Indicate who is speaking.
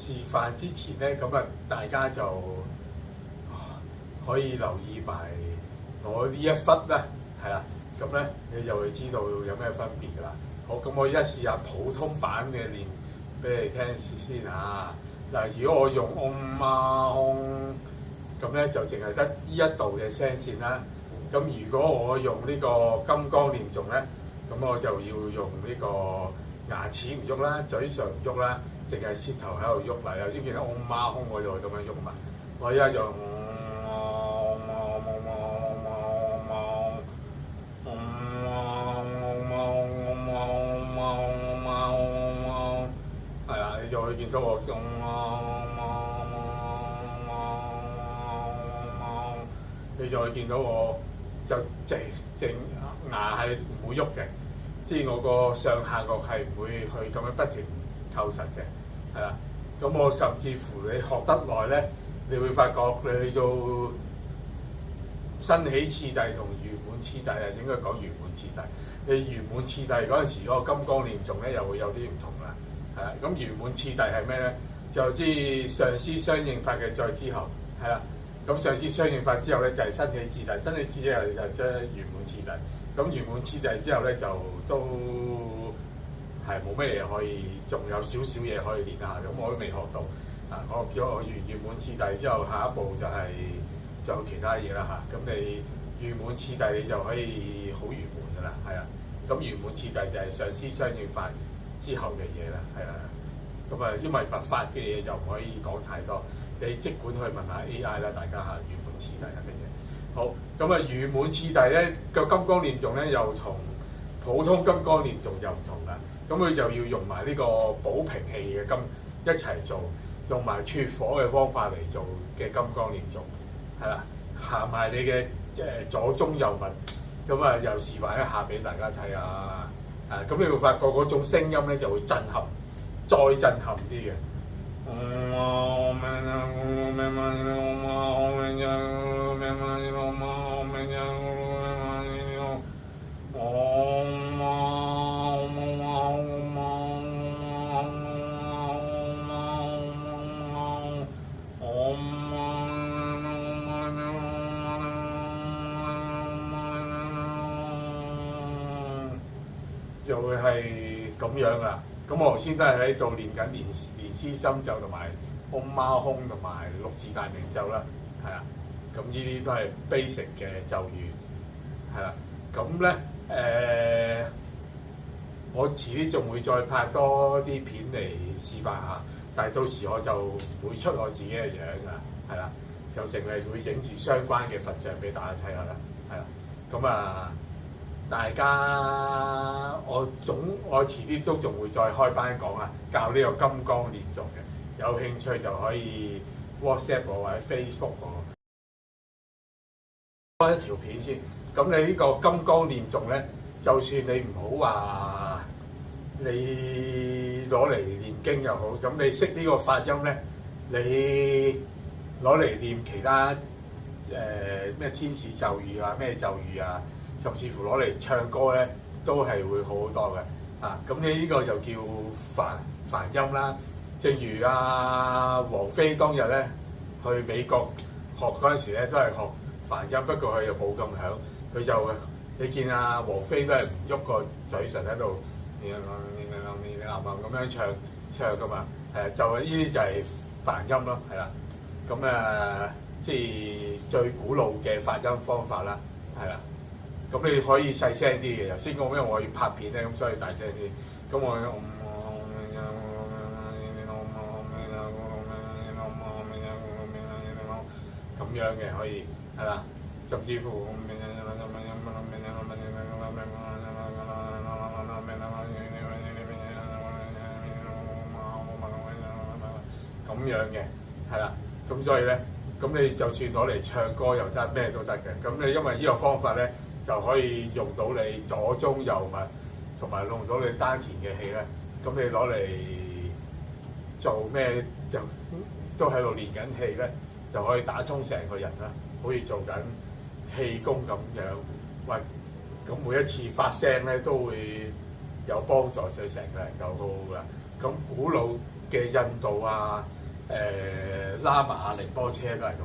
Speaker 1: 示範之前咧，咁啊大家就可以留意埋我呢一忽啦，係啦，咁咧你就會知道有咩分別㗎啦。好，咁我而家試下普通版嘅練俾你聽先嚇。嗱，如果我用咁咧就淨係得呢一度嘅聲線啦。咁如果我用呢個金剛念誦咧，咁我就要用呢個牙齒唔喐啦，嘴唇唔喐啦，淨係舌頭喺度喐嚟。頭先見到我就會咁樣喐嘛。我而家用係啦，你就會見到我你就會見到我就淨牙係唔會喐嘅，即係我個上下顎係唔會去咁樣不停扣實嘅，係啦。咁我甚至乎你學得耐咧，你會發覺你去做新起次第同圓滿次第啊，應該講圓滿次第。你圓滿次第嗰陣時嗰個金剛念誦咧，又會有啲唔同啦，係啦。咁圓滿次第係咩咧？就知上師相應法嘅再之後，係啦。咁上師相應法之後咧，就係新起次第，新起次第就即係圓滿次第。咁圓滿次第之後咧，就都係冇咩嘢可以，仲有少少嘢可以練下。咁我都未學到啊！我叫我圓滿次第之後，下一步就係仲有其他嘢啦嚇。咁你圓滿次第你就可以好圓滿噶啦，係啊。咁圓滿次第就係上師相應法之後嘅嘢啦，係啊。咁啊，因為佛法嘅嘢就唔可以講太多。你即管去問下 AI 啦，大家嚇圓滿次第係乜嘢？好，咁啊圓滿次第咧個金剛念誦咧又同普通金剛念誦又唔同啦。咁佢就要用埋呢個寶瓶氣嘅一齊做，用埋撮火嘅方法嚟做嘅金剛念誦，係啦，行埋你嘅左中右密，咁啊又示範一下俾大家睇下。咁你會發覺嗰種聲音咧就會震撼，再震撼啲嘅。就會係咁樣啦。咁我頭先都係喺度練緊蓮師心咒同埋嗡嘛空同埋六字大明咒啦，係啊。咁呢啲都係 basic 嘅咒語，係啦。咁咧我遲啲仲會再拍多啲片嚟示範下，但係到時我就唔會出我自己嘅樣㗎，係啦，就淨係會影住相關嘅佛像俾大家睇下啦，係啦。咁啊〜大家我遲啲都仲會再開班講啊，教呢個金剛念誦嘅，有興趣就可以 WhatsApp 我或者 Facebook 我。開一條片先，咁你呢個金剛念誦咧，就算你唔好話你攞嚟念經又好，咁你識呢個發音咧，你攞嚟念其他咩天使咒語啊，咩咒語啊。甚至乎攞嚟唱歌咧，都係會好好多嘅。咁你呢個就叫梵音啦。正如王菲當日咧去美國學嗰陣時咧，都係學梵音，不過佢又冇咁響。佢就你見王菲都係唔喐個嘴唇喺度，咁樣唱噶嘛。就係呢啲就係梵音咯，係啦。咁即係最古老嘅發音方法啦，係啦。咁你可以細聲啲嘅，頭先講因為我要拍片咧，咁所以大聲啲。咁我咁樣嘅可以係啦，甚至乎咁樣嘅係啦。咁所以咧，咁你就算攞嚟唱歌又得，咩都得嘅。咁你因為呢個方法咧，就可以用到你左中右密，同埋用到你丹田嘅氣咧。咁你攞嚟做咩就都喺度練緊氣咧，就可以打通成個人啦，好似做緊氣功咁樣。喂，咁每一次發聲咧都會有幫助，對成個人就好好噶。咁古老嘅印度啊、拉瑪、寧波車都係咁。